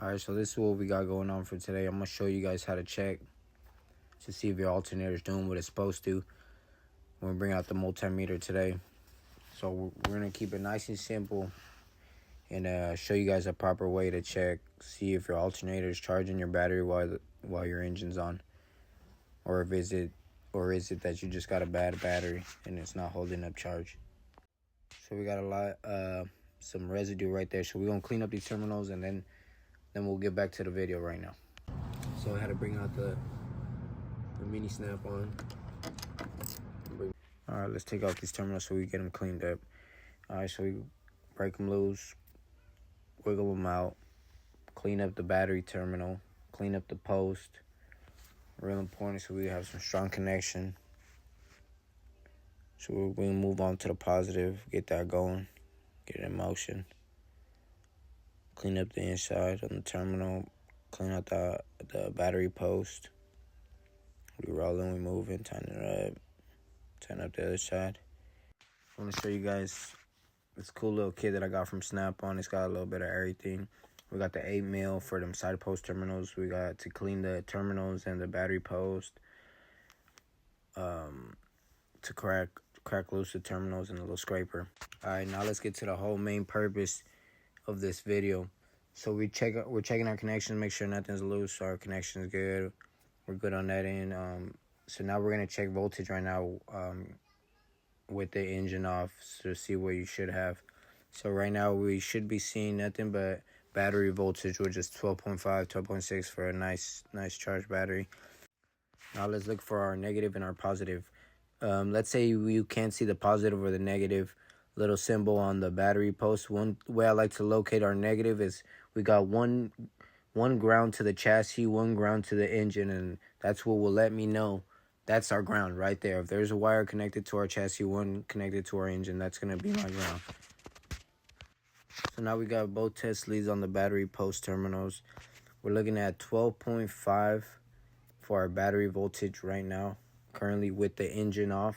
Alright, so this is what we got going on for today. I'm going to show you guys how to check to see if your alternator is doing what it's supposed to. We're going to bring out the multimeter today. So we're going to keep it nice and simple and show you guys a proper way to check, see if your alternator is charging your battery while your engine's on. Or is it that you just got a bad battery and it's not holding up charge. So we got some residue right there. So we're going to clean up these terminals and then we'll get back to the video right now. So I had to bring out the mini snap-on. Alright, let's take out these terminals so we get them cleaned up. Alright, so we break them loose, wiggle them out, clean up the battery terminal, clean up the post. Real important so we have some strong connection. So we're going to move on to the positive, get that going, get it in motion. Clean up the inside on the terminal, clean out the battery post. We rolling, we moving, tighten it up, tighten up the other side. I want to show you guys this cool little kit that I got from Snap-on. It's got a little bit of everything. We got the 8mm for them side post terminals. We got to clean the terminals and the battery post. To crack loose the terminals and a little scraper. Alright, now let's get to the whole main purpose of this video. So we're checking our connections, make sure nothing's loose, our connection is good. We're good on that end. So now we're gonna check voltage right now with the engine off to see what you should have. So right now we should be seeing nothing but battery voltage, which is 12.5, 12.6 for a nice charged battery. Now let's look for our negative and our positive. Let's say you can't see the positive or the negative little symbol on the battery post. One way I like to locate our negative is we got one ground to the chassis, one ground to the engine, and that's what will let me know that's our ground right there. If there's a wire connected to our chassis, one connected to our engine, that's going to be my ground. So now we got both test leads on the battery post terminals. We're looking at 12.5 for our battery voltage right now, currently with the engine off.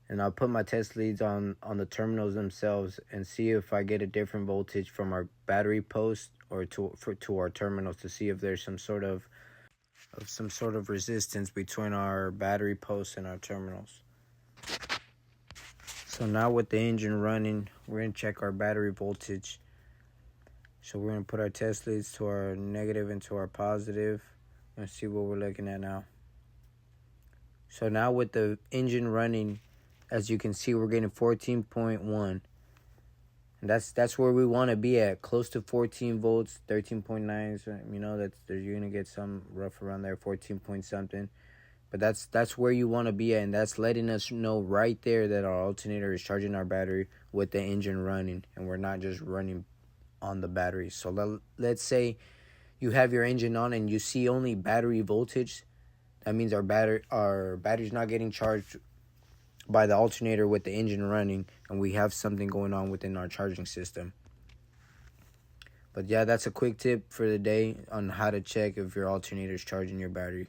And I'll put my test leads on the terminals themselves and see if I get a different voltage from our battery post or to our terminals, to see if there's some sort of resistance between our battery post and our terminals. So now with the engine running, we're going to check our battery voltage. So we're going to put our test leads to our negative and to our positive and see what we're looking at now. So now with the engine running, as you can see, we're getting 14.1. And that's where we want to be at, close to 14 volts, 13.9. So, you know, you're going to get some rough around there, 14 point something. But that's where you want to be at, and that's letting us know right there that our alternator is charging our battery with the engine running, and we're not just running on the battery. So let's say you have your engine on and you see only battery voltage. That means our battery's not getting charged by the alternator with the engine running, and we have something going on within our charging system. But yeah, that's a quick tip for the day on how to check if your alternator is charging your battery.